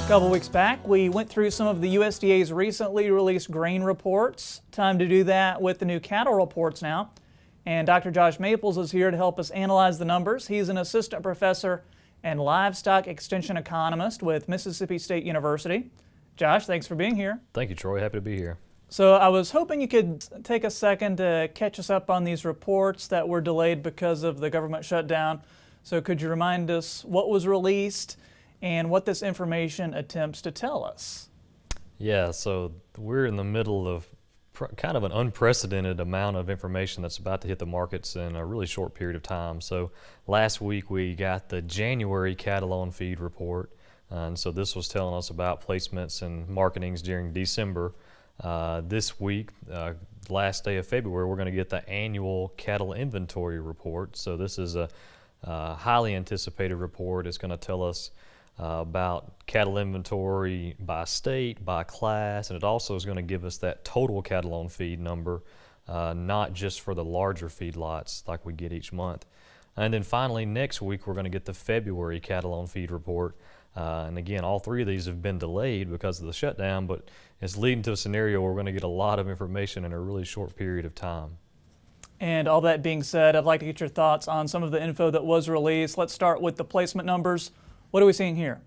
couple weeks back, we went through some of the USDA's recently released grain reports. Time to do that with the new cattle reports now. And Dr. Josh Maples is here to help us analyze the numbers. He's an assistant professor and livestock extension economist with Mississippi State University. Josh, thanks for being here. Thank you, Troy. Happy to be here. So I was hoping you could take a second to catch us up on these reports that were delayed because of the government shutdown. So could you remind us what was released and what this information attempts to tell us? Yeah, so we're in the middle of kind of an unprecedented amount of information that's about to hit the markets in a really short period of time. So last week we got the January cattle on feed report, and so this was telling us about placements and marketings during December. This week, last day of February, we're going to get the annual cattle inventory report. So this is a highly anticipated report. It's going to tell us about cattle inventory by state, by class, and it also is going to give us that total cattle on feed number, not just for the larger feedlots like we get each month. And then finally, next week, we're going to get the February cattle on feed report. And again, all three of these have been delayed because of the shutdown, but it's leading to a scenario where we're going to get a lot of information in a really short period of time. And all that being said, I'd like to get your thoughts on some of the info that was released. Let's start with the placement numbers. What are we seeing here?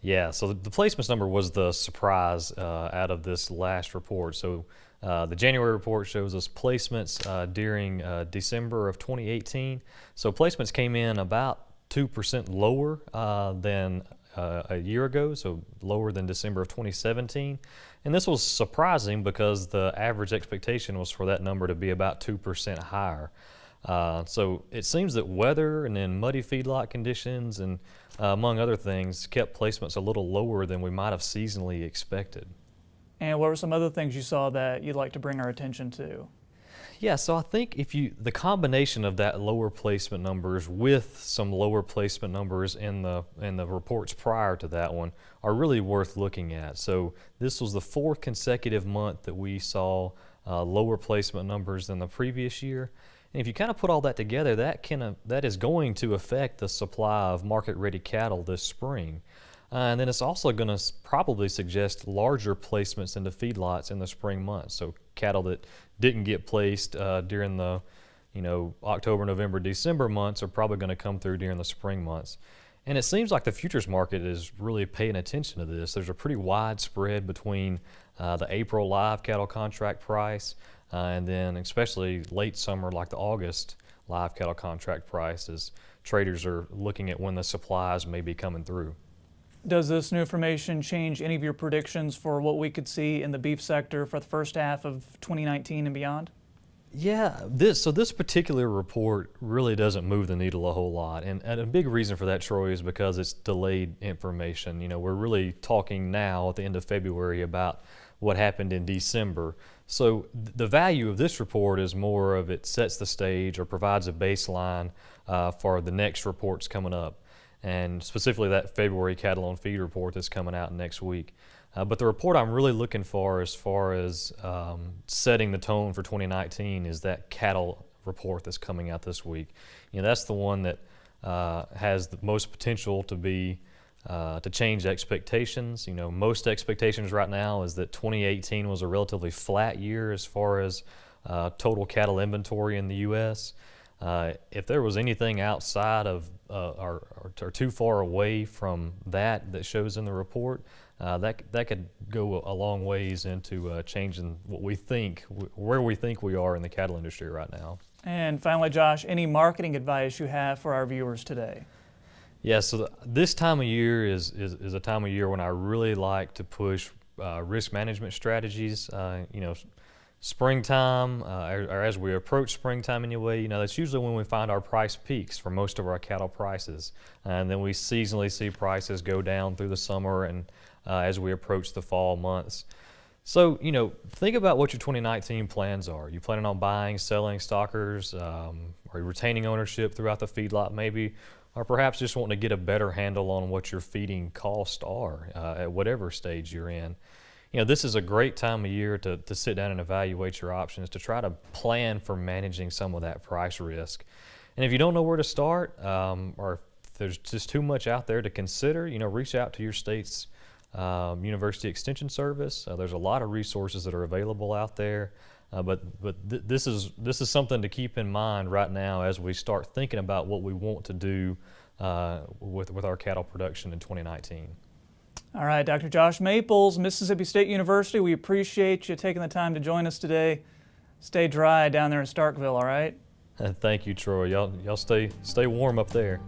Yeah, so the placements number was the surprise out of this last report. So the January report shows us placements during December of 2018. So placements came in about 2% lower than a year ago, so lower than December of 2017. And this was surprising because the average expectation was for that number to be about 2% higher. So it seems that weather and then muddy feedlot conditions and among other things kept placements a little lower than we might have seasonally expected. And what were some other things you saw that you'd like to bring our attention to? Yeah, so I think the combination of that lower placement numbers with some lower placement numbers in the reports prior to that one are really worth looking at. So this was the fourth consecutive month that we saw lower placement numbers than the previous year. And if you kind of put all that together, that is going to affect the supply of market-ready cattle this spring. And then it's also going to probably suggest larger placements into feedlots in the spring months. So cattle that didn't get placed during the October, November, December months are probably going to come through during the spring months. And it seems like the futures market is really paying attention to this. There's a pretty wide spread between the April live cattle contract price and then especially late summer like the August live cattle contract price as traders are looking at when the supplies may be coming through. Does this new information change any of your predictions for what we could see in the beef sector for the first half of 2019 and beyond? Yeah, this particular report really doesn't move the needle a whole lot. And a big reason for that, Troy, is because it's delayed information. We're really talking now at the end of February about what happened in December. So the value of this report is more of it sets the stage or provides a baseline for the next reports coming up. And specifically that February cattle on feed report that's coming out next week. But the report I'm really looking for as far as setting the tone for 2019 is that cattle report that's coming out this week. That's the one that has the most potential to change expectations. Most expectations right now is that 2018 was a relatively flat year as far as total cattle inventory in the U.S. If there was anything outside of or too far away from that shows in the report, that could go a long ways into changing where we think we are in the cattle industry right now. And finally, Josh, any marketing advice you have for our viewers today? Yeah, so this time of year is a time of year when I really like to push risk management strategies. Springtime, or as we approach springtime anyway, that's usually when we find our price peaks for most of our cattle prices. And then we seasonally see prices go down through the summer and as we approach the fall months. So, think about what your 2019 plans are. You planning on buying, selling stockers, or retaining ownership throughout the feedlot maybe, or perhaps just wanting to get a better handle on what your feeding costs are at whatever stage you're in. This is a great time of year to sit down and evaluate your options, to try to plan for managing some of that price risk. And if you don't know where to start, or if there's just too much out there to consider, reach out to your state's University Extension Service. There's a lot of resources that are available out there. This is something to keep in mind right now as we start thinking about what we want to do with our cattle production in 2019. All right, Dr. Josh Maples, Mississippi State University, we appreciate you taking the time to join us today. Stay dry down there in Starkville, all right? Thank you, Troy. Y'all stay warm up there.